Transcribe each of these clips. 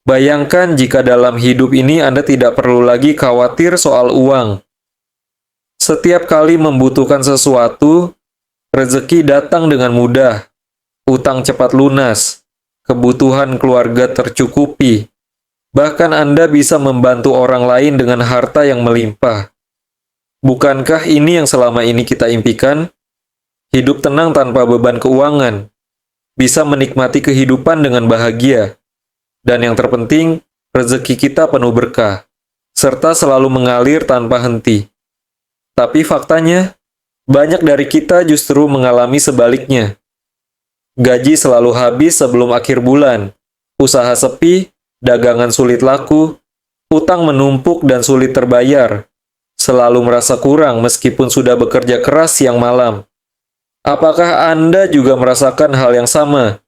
Bayangkan jika dalam hidup ini Anda tidak perlu lagi khawatir soal uang. Setiap kali membutuhkan sesuatu, rezeki datang dengan mudah, utang cepat lunas, kebutuhan keluarga tercukupi. Bahkan Anda bisa membantu orang lain dengan harta yang melimpah. Bukankah ini yang selama ini kita impikan? Hidup tenang tanpa beban keuangan, bisa menikmati kehidupan dengan bahagia. Dan yang terpenting, rezeki kita penuh berkah, serta selalu mengalir tanpa henti. Tapi faktanya, banyak dari kita justru mengalami sebaliknya. Gaji selalu habis sebelum akhir bulan, usaha sepi, dagangan sulit laku, utang menumpuk dan sulit terbayar, selalu merasa kurang meskipun sudah bekerja keras siang malam. Apakah Anda juga merasakan hal yang sama?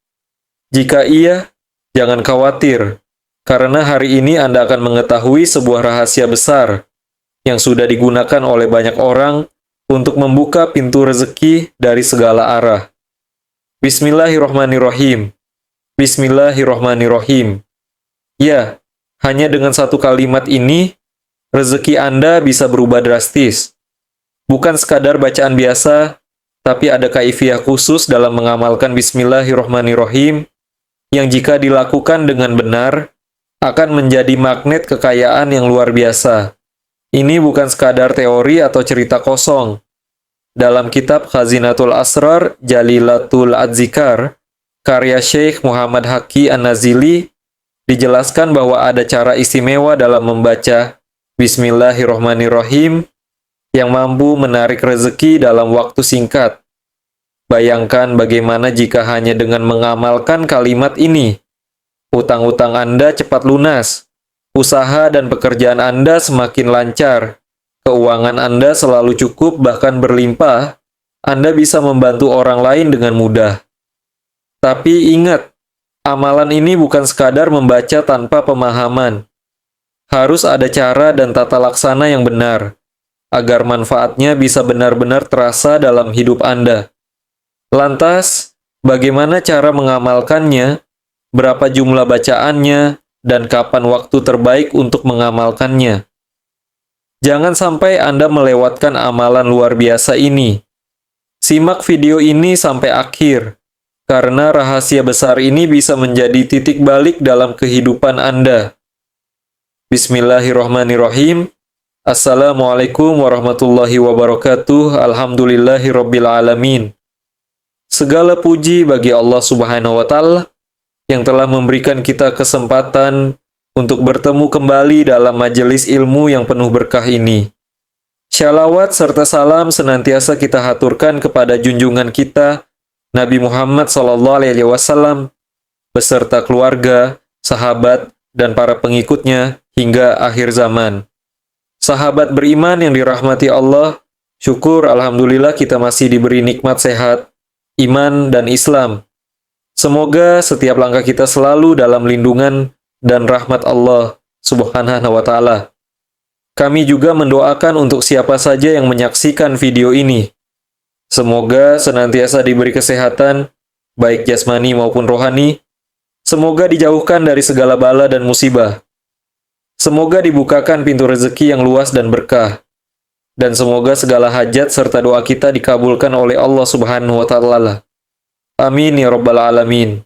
Jika iya, jangan khawatir, karena hari ini Anda akan mengetahui sebuah rahasia besar yang sudah digunakan oleh banyak orang untuk membuka pintu rezeki dari segala arah. Bismillahirrohmanirrohim. Bismillahirrohmanirrohim. Ya, hanya dengan satu kalimat ini, rezeki Anda bisa berubah drastis. Bukan sekadar bacaan biasa, tapi ada kaifiah khusus dalam mengamalkan Bismillahirrohmanirrohim yang jika dilakukan dengan benar, akan menjadi magnet kekayaan yang luar biasa. Ini bukan sekadar teori atau cerita kosong. Dalam kitab Khazinatul Asrar Jalilatul Adzikar, karya Syekh Muhammad Haqi An-Nazili, dijelaskan bahwa ada cara istimewa dalam membaca Bismillahirrohmanirrohim yang mampu menarik rezeki dalam waktu singkat. Bayangkan bagaimana jika hanya dengan mengamalkan kalimat ini, utang-utang Anda cepat lunas, usaha dan pekerjaan Anda semakin lancar, keuangan Anda selalu cukup bahkan berlimpah, Anda bisa membantu orang lain dengan mudah. Tapi ingat, amalan ini bukan sekadar membaca tanpa pemahaman. Harus ada cara dan tata laksana yang benar, agar manfaatnya bisa benar-benar terasa dalam hidup Anda. Lantas, bagaimana cara mengamalkannya, berapa jumlah bacaannya, dan kapan waktu terbaik untuk mengamalkannya? Jangan sampai Anda melewatkan amalan luar biasa ini. Simak video ini sampai akhir, karena rahasia besar ini bisa menjadi titik balik dalam kehidupan Anda. Bismillahirrohmanirrohim. Assalamualaikum warahmatullahi wabarakatuh. Alhamdulillahirrabbilalamin. Segala puji bagi Allah Subhanahu wa Ta'ala yang telah memberikan kita kesempatan untuk bertemu kembali dalam majelis ilmu yang penuh berkah ini. Shalawat serta salam senantiasa kita haturkan kepada junjungan kita, Nabi Muhammad SAW, beserta keluarga, sahabat, dan para pengikutnya hingga akhir zaman. Sahabat beriman yang dirahmati Allah, syukur alhamdulillah kita masih diberi nikmat sehat, iman, dan Islam. Semoga setiap langkah kita selalu dalam lindungan dan rahmat Allah Subhanahu wa Ta'ala. Kami juga mendoakan untuk siapa saja yang menyaksikan video ini. Semoga senantiasa diberi kesehatan, baik jasmani maupun rohani. Semoga dijauhkan dari segala bala dan musibah. Semoga dibukakan pintu rezeki yang luas dan berkah. Dan semoga segala hajat serta doa kita dikabulkan oleh Allah Subhanahu wa Ta'ala. Amin ya rabbal alamin.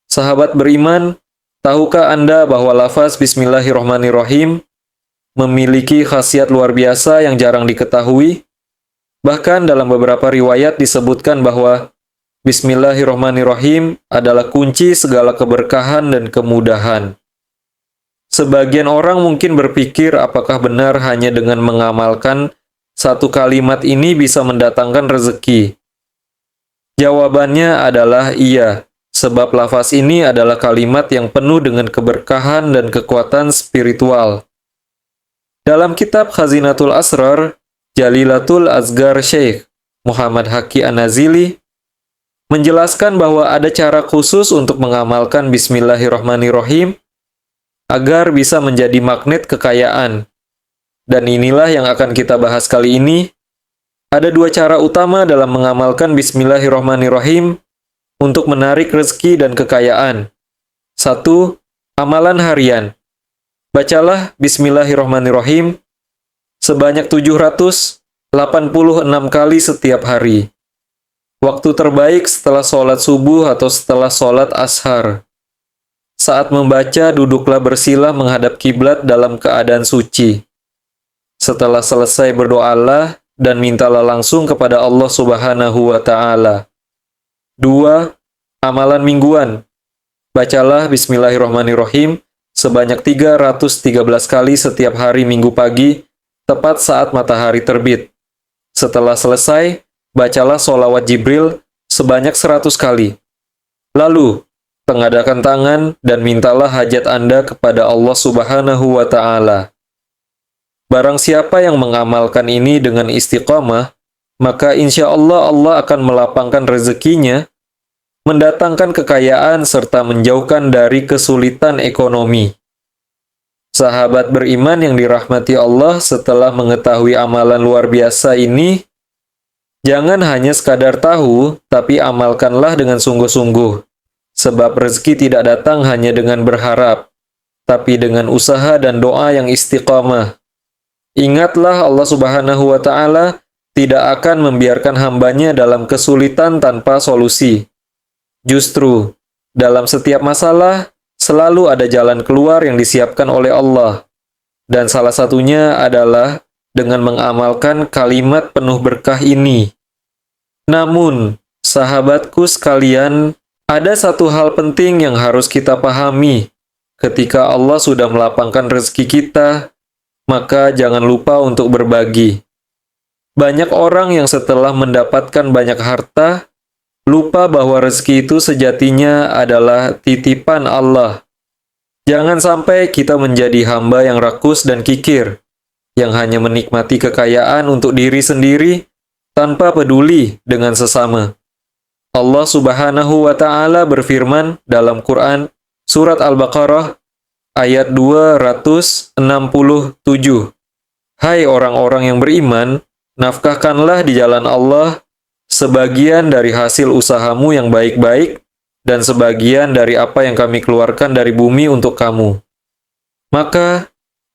Sahabat beriman, tahukah Anda bahwa lafaz Bismillahirrohmanirrohim memiliki khasiat luar biasa yang jarang diketahui? Bahkan dalam beberapa riwayat disebutkan bahwa Bismillahirrohmanirrohim adalah kunci segala keberkahan dan kemudahan. Sebagian orang mungkin berpikir apakah benar hanya dengan mengamalkan satu kalimat ini bisa mendatangkan rezeki. Jawabannya adalah iya, sebab lafaz ini adalah kalimat yang penuh dengan keberkahan dan kekuatan spiritual. Dalam kitab Khazinatul Asrar, Jalilatul Azgar Syekh Muhammad Haqi An-Nazili menjelaskan bahwa ada cara khusus untuk mengamalkan Bismillahirrohmanirrohim agar bisa menjadi magnet kekayaan. Dan inilah yang akan kita bahas kali ini. Ada dua cara utama dalam mengamalkan Bismillahirrohmanirrohim untuk menarik rezeki dan kekayaan. Satu, Amalan harian. Bacalah Bismillahirrahmanirrahim sebanyak 786 kali setiap hari. Waktu terbaik setelah sholat subuh atau setelah sholat ashar. Saat membaca, duduklah bersila menghadap kiblat dalam keadaan suci. Setelah selesai, berdoalah dan mintalah langsung kepada Allah Subhanahu wa Ta'ala. 2. Amalan mingguan. Bacalah Bismillahirrahmanirrahim sebanyak 313 kali setiap hari Minggu pagi, tepat saat matahari terbit. Setelah selesai, bacalah sholawat Jibril sebanyak 100 kali. Lalu, tengadakan tangan dan mintalah hajat Anda kepada Allah Subhanahu wa Ta'ala. Barang siapa yang mengamalkan ini dengan istiqamah, maka insya Allah Allah akan melapangkan rezekinya, mendatangkan kekayaan serta menjauhkan dari kesulitan ekonomi. Sahabat beriman yang dirahmati Allah, setelah mengetahui amalan luar biasa ini, jangan hanya sekadar tahu, tapi amalkanlah dengan sungguh-sungguh. Sebab rezeki tidak datang hanya dengan berharap, tapi dengan usaha dan doa yang istiqamah. Ingatlah Allah Subhanahu wa Ta'ala tidak akan membiarkan hambanya dalam kesulitan tanpa solusi. Justru, dalam setiap masalah, selalu ada jalan keluar yang disiapkan oleh Allah. Dan salah satunya adalah dengan mengamalkan kalimat penuh berkah ini. Namun, sahabatku sekalian, ada satu hal penting yang harus kita pahami. Ketika Allah sudah melapangkan rezeki kita, maka jangan lupa untuk berbagi. Banyak orang yang setelah mendapatkan banyak harta, lupa bahwa rezeki itu sejatinya adalah titipan Allah. Jangan sampai kita menjadi hamba yang rakus dan kikir, yang hanya menikmati kekayaan untuk diri sendiri, tanpa peduli dengan sesama. Allah Subhanahu wa Ta'ala berfirman dalam Quran, Surat Al-Baqarah, ayat 267. Hai orang-orang yang beriman, nafkahkanlah di jalan Allah sebagian dari hasil usahamu yang baik-baik dan sebagian dari apa yang kami keluarkan dari bumi untuk kamu. Maka,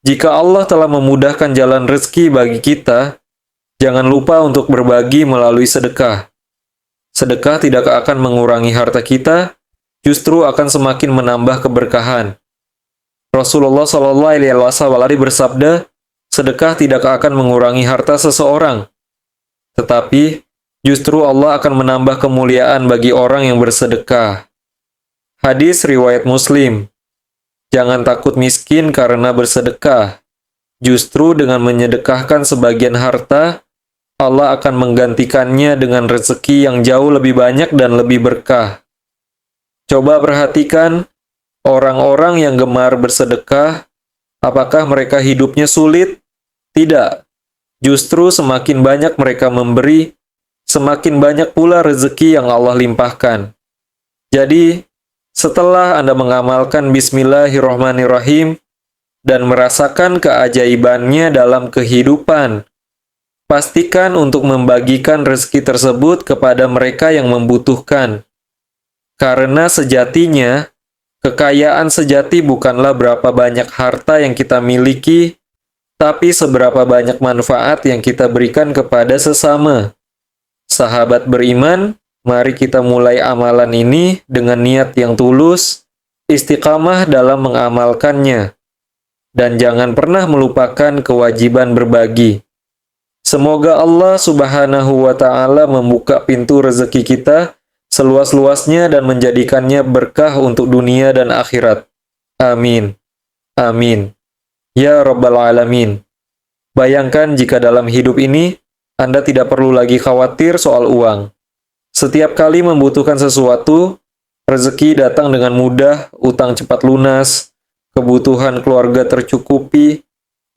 jika Allah telah memudahkan jalan rezeki bagi kita, jangan lupa untuk berbagi melalui sedekah. Sedekah tidak akan mengurangi harta kita, justru akan semakin menambah keberkahan. Rasulullah SAW bersabda, sedekah tidak akan mengurangi harta seseorang, tetapi justru Allah akan menambah kemuliaan bagi orang yang bersedekah. Hadis riwayat Muslim. Jangan takut miskin karena bersedekah. Justru dengan menyedekahkan sebagian harta, Allah akan menggantikannya dengan rezeki yang jauh lebih banyak dan lebih berkah. Coba perhatikan, orang-orang yang gemar bersedekah, apakah mereka hidupnya sulit? Tidak. Justru semakin banyak mereka memberi, semakin banyak pula rezeki yang Allah limpahkan. Jadi, setelah Anda mengamalkan Bismillahirrahmanirrahim dan merasakan keajaibannya dalam kehidupan, pastikan untuk membagikan rezeki tersebut kepada mereka yang membutuhkan. Karena sejatinya, kekayaan sejati bukanlah berapa banyak harta yang kita miliki, tapi seberapa banyak manfaat yang kita berikan kepada sesama. Sahabat beriman, mari kita mulai amalan ini dengan niat yang tulus, istiqamah dalam mengamalkannya, dan jangan pernah melupakan kewajiban berbagi. Semoga Allah Subhanahu wa Ta'ala membuka pintu rezeki kita seluas-luasnya dan menjadikannya berkah untuk dunia dan akhirat. Amin. Amin. Ya Rabbal Alamin. Bayangkan jika dalam hidup ini, Anda tidak perlu lagi khawatir soal uang. Setiap kali membutuhkan sesuatu, rezeki datang dengan mudah, utang cepat lunas, kebutuhan keluarga tercukupi,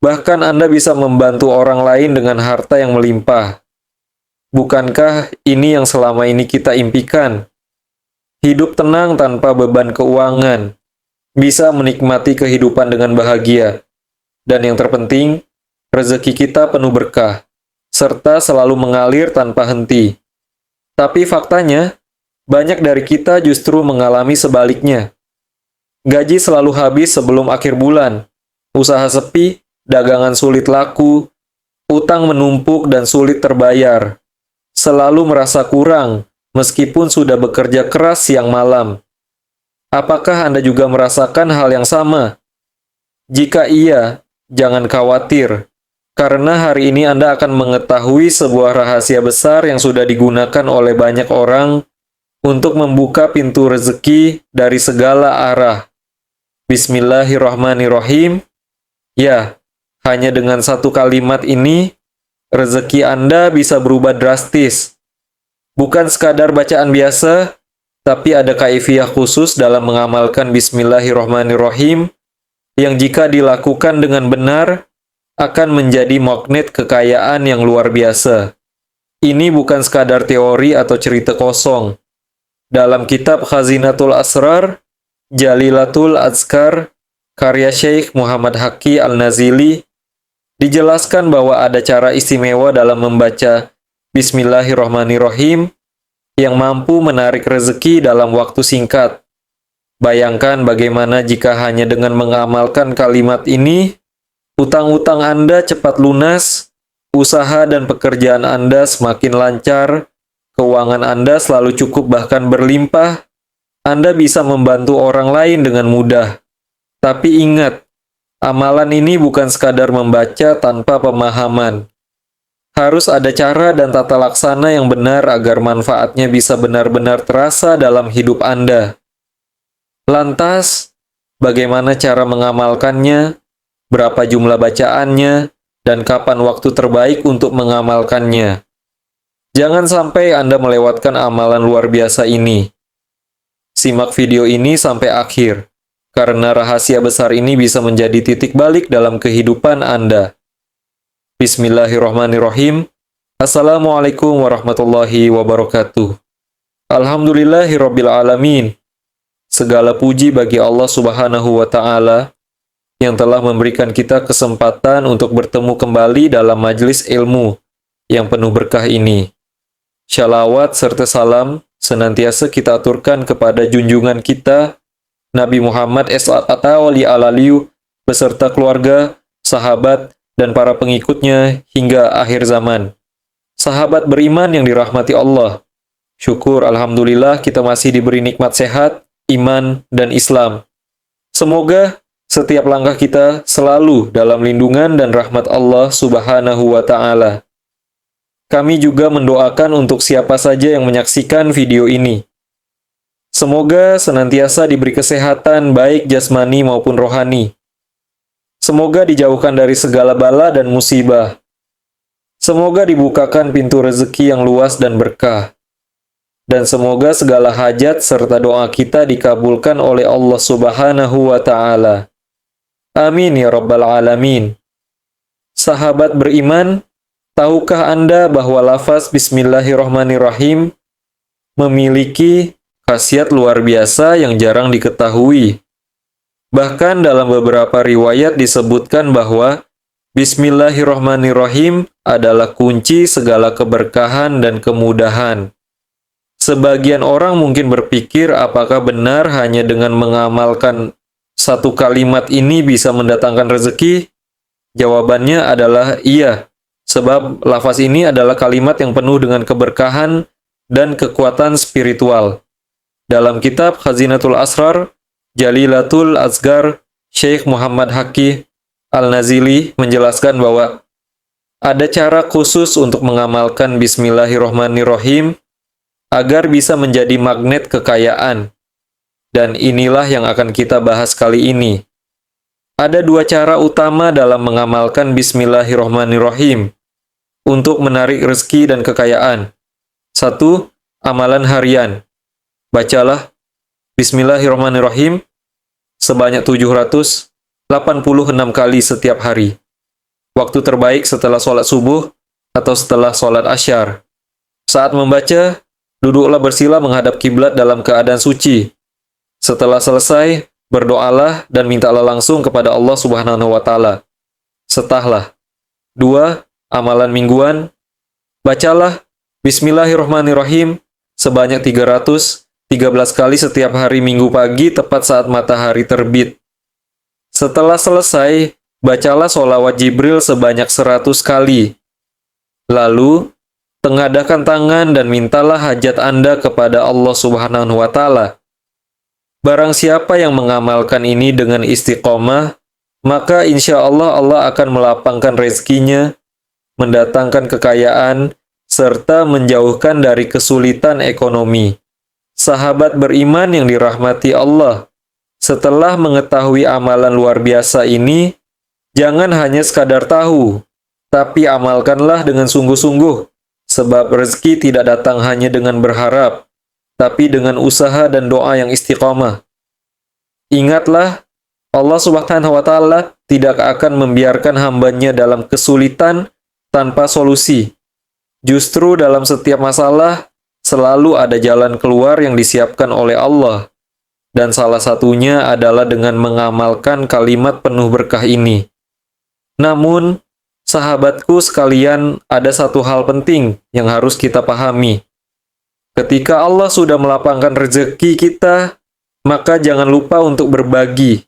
bahkan Anda bisa membantu orang lain dengan harta yang melimpah. Bukankah ini yang selama ini kita impikan? Hidup tenang tanpa beban keuangan, bisa menikmati kehidupan dengan bahagia, dan yang terpenting, rezeki kita penuh berkah, serta selalu mengalir tanpa henti. Tapi faktanya, banyak dari kita justru mengalami sebaliknya. Gaji selalu habis sebelum akhir bulan. Usaha sepi, dagangan sulit laku, utang menumpuk dan sulit terbayar. Selalu merasa kurang, meskipun sudah bekerja keras siang malam. Apakah Anda juga merasakan hal yang sama? Jika iya, jangan khawatir, karena hari ini Anda akan mengetahui sebuah rahasia besar yang sudah digunakan oleh banyak orang untuk membuka pintu rezeki dari segala arah. Bismillahirrahmanirrahim. Ya, hanya dengan satu kalimat ini, rezeki Anda bisa berubah drastis. Bukan sekadar bacaan biasa, tapi ada kaifiah khusus dalam mengamalkan Bismillahirrahmanirrahim yang jika dilakukan dengan benar akan menjadi magnet kekayaan yang luar biasa. Ini bukan sekadar teori atau cerita kosong. Dalam kitab Khazinatul Asrar, Jalilatul Azkar, karya Syekh Muhammad Haqi Al-Nazili, dijelaskan bahwa ada cara istimewa dalam membaca Bismillahirrahmanirrahim yang mampu menarik rezeki dalam waktu singkat. Bayangkan bagaimana jika hanya dengan mengamalkan kalimat ini, utang-utang Anda cepat lunas, usaha dan pekerjaan Anda semakin lancar, keuangan Anda selalu cukup bahkan berlimpah, Anda bisa membantu orang lain dengan mudah. Tapi ingat, amalan ini bukan sekadar membaca tanpa pemahaman. Harus ada cara dan tata laksana yang benar agar manfaatnya bisa benar-benar terasa dalam hidup Anda. Lantas, bagaimana cara mengamalkannya, berapa jumlah bacaannya, dan kapan waktu terbaik untuk mengamalkannya? Jangan sampai Anda melewatkan amalan luar biasa ini. Simak video ini sampai akhir, karena rahasia besar ini bisa menjadi titik balik dalam kehidupan Anda. Bismillahirrahmanirrahim. Assalamualaikum warahmatullahi wabarakatuh. Alhamdulillahirabbil alamin. Segala puji bagi Allah Subhanahu wa taala yang telah memberikan kita kesempatan untuk bertemu kembali dalam majelis ilmu yang penuh berkah ini. Shalawat serta salam senantiasa kita aturkan kepada junjungan kita Nabi Muhammad s.a.w. beserta keluarga, sahabat, dan para pengikutnya hingga akhir zaman. Sahabat beriman yang dirahmati Allah. Syukur Alhamdulillah kita masih diberi nikmat sehat, iman, dan Islam. Semoga setiap langkah kita selalu dalam lindungan dan rahmat Allah Subhanahu wa Ta'ala. Kami juga mendoakan untuk siapa saja yang menyaksikan video ini. Semoga senantiasa diberi kesehatan baik jasmani maupun rohani. Semoga dijauhkan dari segala bala dan musibah. Semoga dibukakan pintu rezeki yang luas dan berkah. Dan semoga segala hajat serta doa kita dikabulkan oleh Allah Subhanahu wa Ta'ala. Amin ya Rabbal Alamin. Sahabat beriman, tahukah Anda bahwa lafaz Bismillahirrahmanirrahim memiliki khasiat luar biasa yang jarang diketahui? Bahkan dalam beberapa riwayat disebutkan bahwa Bismillahirrahmanirrahim adalah kunci segala keberkahan dan kemudahan. Sebagian orang mungkin berpikir apakah benar hanya dengan mengamalkan satu kalimat ini bisa mendatangkan rezeki? Jawabannya adalah iya, sebab lafaz ini adalah kalimat yang penuh dengan keberkahan dan kekuatan spiritual. Dalam kitab Khazinatul Asrar, Jalilatul Azkar, Syekh Muhammad Haqi Al-Nazili menjelaskan bahwa ada cara khusus untuk mengamalkan Bismillahirrahmanirrahim agar bisa menjadi magnet kekayaan. Dan inilah yang akan kita bahas kali ini. Ada dua cara utama dalam mengamalkan Bismillahirrahmanirrahim untuk menarik rezeki dan kekayaan. Satu, amalan harian. Bacalah Bismillahirrahmanirrahim sebanyak 786 kali setiap hari. Waktu terbaik setelah sholat subuh atau setelah sholat asyar. Saat membaca, duduklah bersila menghadap kiblat dalam keadaan suci. Setelah selesai, berdoalah dan mintalah langsung kepada Allah Subhanahu wa Ta'ala. Setahlah. 2. Amalan mingguan. Bacalah Bismillahirrahmanirrahim sebanyak 365 13 kali setiap hari Minggu pagi tepat saat matahari terbit. Setelah selesai, bacalah sholawat Jibril sebanyak 100 kali. Lalu, tengadahkan tangan dan mintalah hajat Anda kepada Allah Subhanahu wa Ta'ala. Barang siapa yang mengamalkan ini dengan istiqomah, maka insya Allah Allah akan melapangkan rezekinya, mendatangkan kekayaan, serta menjauhkan dari kesulitan ekonomi. Sahabat beriman yang dirahmati Allah, setelah mengetahui amalan luar biasa ini, jangan hanya sekadar tahu, tapi amalkanlah dengan sungguh-sungguh, sebab rezeki tidak datang hanya dengan berharap, tapi dengan usaha dan doa yang istiqomah. Ingatlah, Allah Subhanahu wa Ta'ala tidak akan membiarkan hambanya dalam kesulitan tanpa solusi. Justru dalam setiap masalah, selalu ada jalan keluar yang disiapkan oleh Allah. Dan salah satunya adalah dengan mengamalkan kalimat penuh berkah ini. Namun, sahabatku sekalian, ada satu hal penting yang harus kita pahami. Ketika Allah sudah melapangkan rezeki kita, maka jangan lupa untuk berbagi.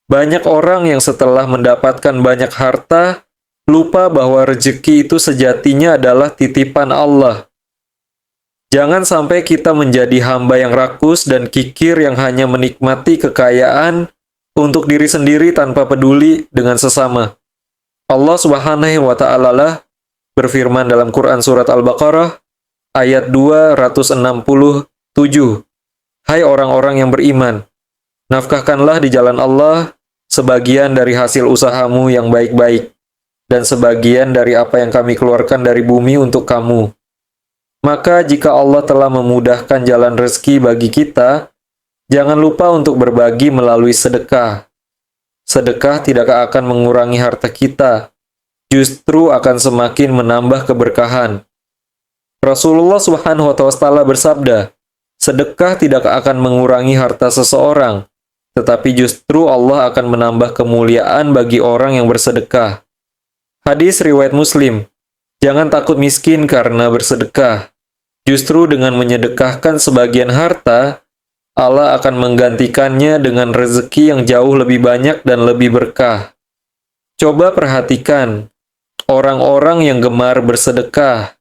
Banyak orang yang setelah mendapatkan banyak harta, lupa bahwa rezeki itu sejatinya adalah titipan Allah. Jangan sampai kita menjadi hamba yang rakus dan kikir yang hanya menikmati kekayaan untuk diri sendiri tanpa peduli dengan sesama. Allah Subhanahu wa Ta'ala berfirman dalam Quran Surat Al-Baqarah ayat 267. Hai orang-orang yang beriman, nafkahkanlah di jalan Allah sebagian dari hasil usahamu yang baik-baik, dan sebagian dari apa yang kami keluarkan dari bumi untuk kamu. Maka jika Allah telah memudahkan jalan rezeki bagi kita, jangan lupa untuk berbagi melalui sedekah. Sedekah tidak akan mengurangi harta kita, justru akan semakin menambah keberkahan. Rasulullah Subhanahu wa Ta'ala bersabda, sedekah tidak akan mengurangi harta seseorang, tetapi justru Allah akan menambah kemuliaan bagi orang yang bersedekah. Hadis riwayat Muslim, jangan takut miskin karena bersedekah. Justru dengan menyedekahkan sebagian harta, Allah akan menggantikannya dengan rezeki yang jauh lebih banyak dan lebih berkah. Coba perhatikan, orang-orang yang gemar bersedekah,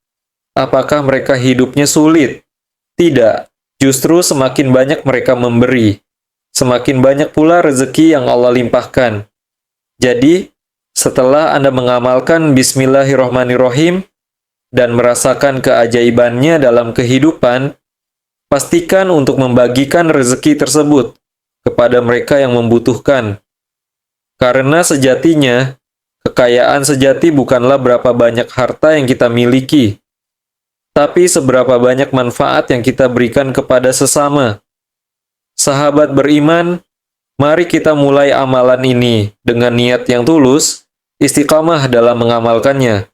apakah mereka hidupnya sulit? Tidak. Justru semakin banyak mereka memberi, semakin banyak pula rezeki yang Allah limpahkan. Jadi, setelah Anda mengamalkan Bismillahirrahmanirrahim dan merasakan keajaibannya dalam kehidupan, pastikan untuk membagikan rezeki tersebut kepada mereka yang membutuhkan. Karena sejatinya, kekayaan sejati bukanlah berapa banyak harta yang kita miliki, tapi seberapa banyak manfaat yang kita berikan kepada sesama. Sahabat beriman, mari kita mulai amalan ini dengan niat yang tulus, istiqamah dalam mengamalkannya,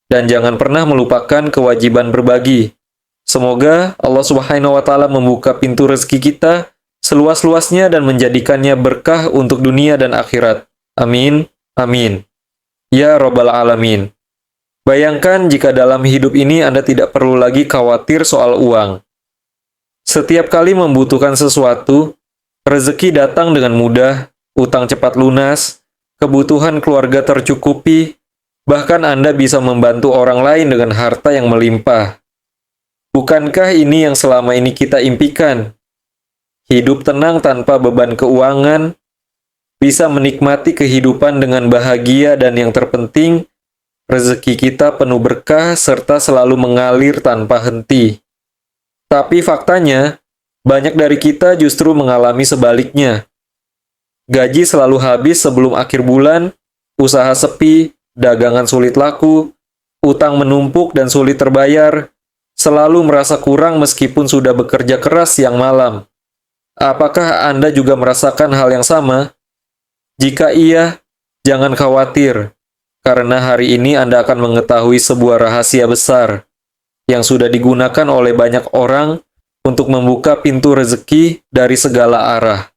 dan jangan pernah melupakan kewajiban berbagi. Semoga Allah Subhanahu wa Ta'ala membuka pintu rezeki kita seluas-luasnya dan menjadikannya berkah untuk dunia dan akhirat. Amin. Amin. Ya Rabbal Alamin. Bayangkan jika dalam hidup ini Anda tidak perlu lagi khawatir soal uang. Setiap kali membutuhkan sesuatu, rezeki datang dengan mudah, utang cepat lunas, kebutuhan keluarga tercukupi, bahkan Anda bisa membantu orang lain dengan harta yang melimpah. Bukankah ini yang selama ini kita impikan? Hidup tenang tanpa beban keuangan, bisa menikmati kehidupan dengan bahagia, dan yang terpenting, rezeki kita penuh berkah serta selalu mengalir tanpa henti. Tapi faktanya, banyak dari kita justru mengalami sebaliknya. Gaji selalu habis sebelum akhir bulan, usaha sepi, dagangan sulit laku, utang menumpuk dan sulit terbayar, selalu merasa kurang meskipun sudah bekerja keras siang malam. Apakah Anda juga merasakan hal yang sama? Jika iya, jangan khawatir. Karena hari ini Anda akan mengetahui sebuah rahasia besar yang sudah digunakan oleh banyak orang untuk membuka pintu rezeki dari segala arah.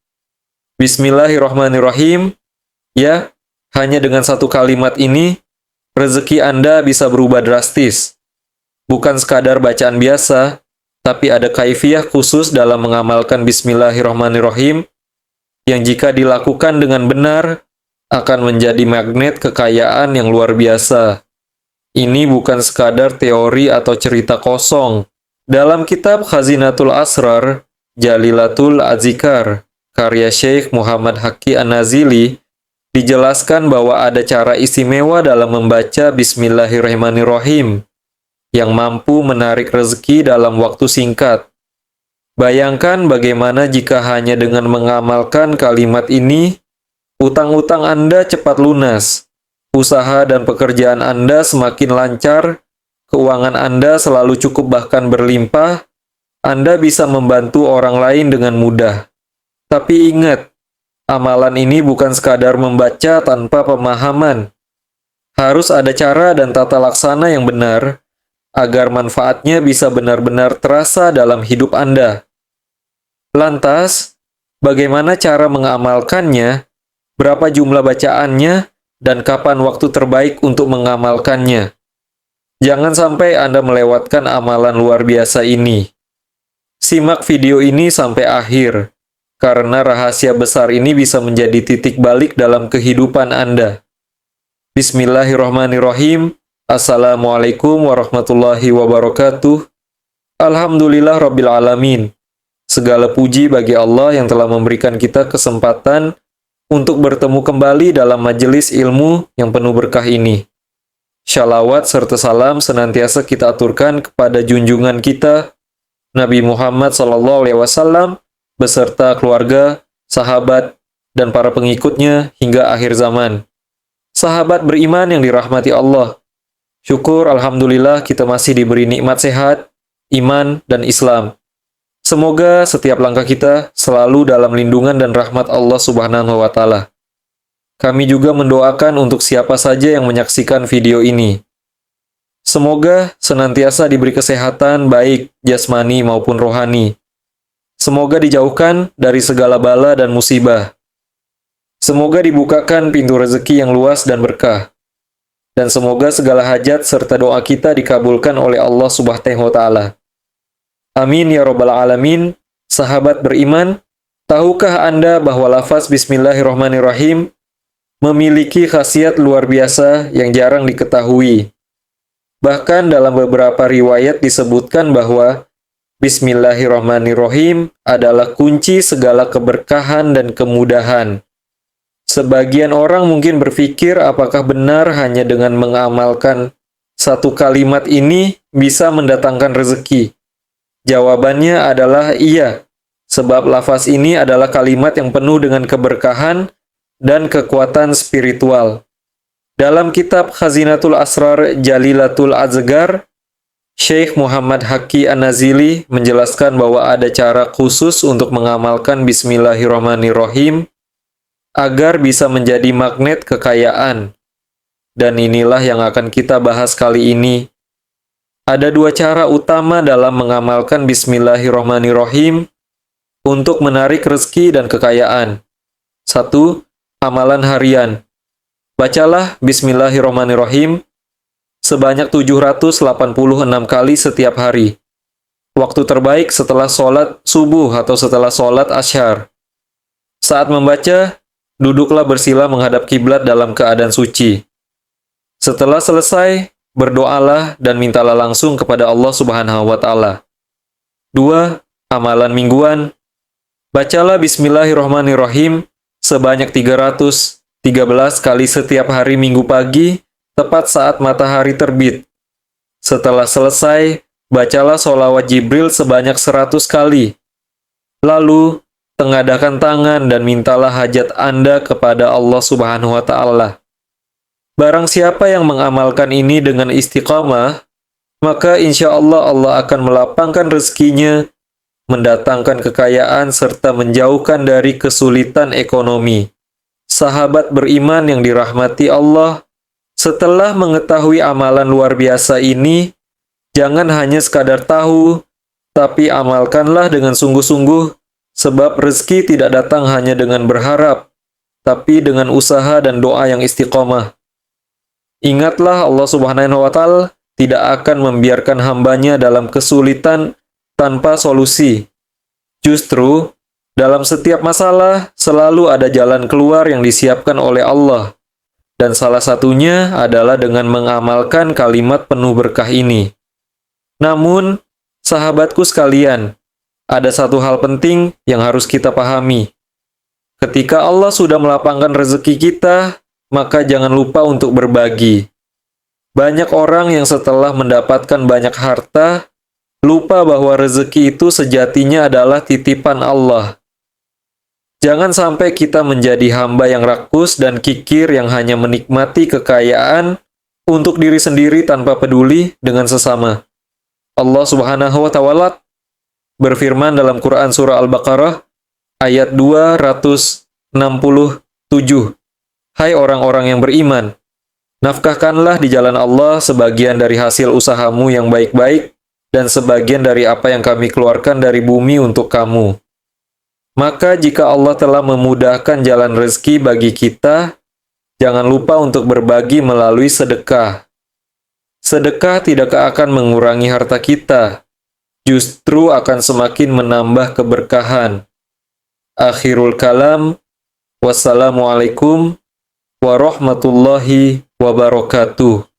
Bismillahirrahmanirrahim. Ya, hanya dengan satu kalimat ini, rezeki Anda bisa berubah drastis. Bukan sekadar bacaan biasa, tapi ada kaifiyah khusus dalam mengamalkan Bismillahirrahmanirrahim yang jika dilakukan dengan benar akan menjadi magnet kekayaan yang luar biasa. Ini bukan sekadar teori atau cerita kosong. Dalam kitab Khazinatul Asrar, Jalilatul Azikar, karya Syekh Muhammad Haqqi An-Nazili, dijelaskan bahwa ada cara istimewa dalam membaca Bismillahirrahmanirrahim yang mampu menarik rezeki dalam waktu singkat. Bayangkan bagaimana jika hanya dengan mengamalkan kalimat ini, utang-utang Anda cepat lunas, usaha dan pekerjaan Anda semakin lancar, keuangan Anda selalu cukup bahkan berlimpah, Anda bisa membantu orang lain dengan mudah. Tapi ingat, amalan ini bukan sekadar membaca tanpa pemahaman. Harus ada cara dan tata laksana yang benar, agar manfaatnya bisa benar-benar terasa dalam hidup Anda. Lantas, bagaimana cara mengamalkannya, berapa jumlah bacaannya, dan kapan waktu terbaik untuk mengamalkannya? Jangan sampai Anda melewatkan amalan luar biasa ini. Simak video ini sampai akhir, karena rahasia besar ini bisa menjadi titik balik dalam kehidupan Anda. Bismillahirrahmanirrahim. Assalamualaikum warahmatullahi wabarakatuh. Alhamdulillah Rabbil Alamin. Segala puji bagi Allah yang telah memberikan kita kesempatan untuk bertemu kembali dalam majelis ilmu yang penuh berkah ini. Shalawat serta salam senantiasa kita aturkan kepada junjungan kita, Nabi Muhammad SAW, beserta keluarga, sahabat, dan para pengikutnya hingga akhir zaman. Sahabat beriman yang dirahmati Allah, syukur Alhamdulillah kita masih diberi nikmat sehat, iman, dan Islam. Semoga setiap langkah kita selalu dalam lindungan dan rahmat Allah Subhanahu wa Ta'ala. Kami juga mendoakan untuk siapa saja yang menyaksikan video ini. Semoga senantiasa diberi kesehatan baik jasmani maupun rohani. Semoga dijauhkan dari segala bala dan musibah. Semoga dibukakan pintu rezeki yang luas dan berkah. Dan semoga segala hajat serta doa kita dikabulkan oleh Allah Subhanahu wa Ta'ala. Amin ya Rabbal Alamin. Sahabat beriman, tahukah Anda bahwa lafaz Bismillahirrahmanirrahim memiliki khasiat luar biasa yang jarang diketahui? Bahkan dalam beberapa riwayat disebutkan bahwa Bismillahirrahmanirrahim adalah kunci segala keberkahan dan kemudahan. Sebagian orang mungkin berpikir apakah benar hanya dengan mengamalkan satu kalimat ini bisa mendatangkan rezeki? Jawabannya adalah iya, sebab lafaz ini adalah kalimat yang penuh dengan keberkahan dan kekuatan spiritual. Dalam kitab Khazinatul Asrar Jalilatul Azgar, Syekh Muhammad Haqqi An-Nazili menjelaskan bahwa ada cara khusus untuk mengamalkan Bismillahirrahmanirrahim agar bisa menjadi magnet kekayaan. Dan inilah yang akan kita bahas kali ini. Ada dua cara utama dalam mengamalkan Bismillahirrahmanirrahim untuk menarik rezeki dan kekayaan. 1. Amalan harian. Bacalah Bismillahirrahmanirrahim sebanyak 786 kali setiap hari. Waktu terbaik setelah sholat subuh atau setelah sholat asyar. Saat membaca, duduklah bersila menghadap kiblat dalam keadaan suci. Setelah selesai, berdoalah dan mintalah langsung kepada Allah Subhanahu wa Ta'ala. 2. Amalan mingguan. Bacalah Bismillahirrahmanirrahim sebanyak 313 kali setiap hari Minggu pagi, tepat saat matahari terbit. Setelah selesai, bacalah sholawat Jibril sebanyak 100 kali. Lalu, tengadakan tangan dan mintalah hajat Anda kepada Allah Subhanahu wa Ta'ala. Barang siapa yang mengamalkan ini dengan istiqamah, maka insya Allah Allah akan melapangkan rezekinya, mendatangkan kekayaan, serta menjauhkan dari kesulitan ekonomi. Sahabat beriman yang dirahmati Allah, setelah mengetahui amalan luar biasa ini, jangan hanya sekadar tahu, tapi amalkanlah dengan sungguh-sungguh, sebab rezeki tidak datang hanya dengan berharap, tapi dengan usaha dan doa yang istiqomah. Ingatlah Allah Subhanahu wa Ta'ala tidak akan membiarkan hambanya dalam kesulitan tanpa solusi. Justru, dalam setiap masalah selalu ada jalan keluar yang disiapkan oleh Allah. Dan salah satunya adalah dengan mengamalkan kalimat penuh berkah ini. Namun, sahabatku sekalian, ada satu hal penting yang harus kita pahami. Ketika Allah sudah melapangkan rezeki kita, maka jangan lupa untuk berbagi. Banyak orang yang setelah mendapatkan banyak harta, lupa bahwa rezeki itu sejatinya adalah titipan Allah. Jangan sampai kita menjadi hamba yang rakus dan kikir yang hanya menikmati kekayaan untuk diri sendiri tanpa peduli dengan sesama. Allah Subhanahu wa Ta'ala berfirman dalam Quran Surah Al-Baqarah ayat 267. Hai orang-orang yang beriman, nafkahkanlah di jalan Allah sebagian dari hasil usahamu yang baik-baik dan sebagian dari apa yang kami keluarkan dari bumi untuk kamu. Maka jika Allah telah memudahkan jalan rezeki bagi kita, jangan lupa untuk berbagi melalui sedekah. Sedekah tidak akan mengurangi harta kita, justru akan semakin menambah keberkahan. Akhirul kalam, wassalamualaikum warahmatullahi wabarakatuh.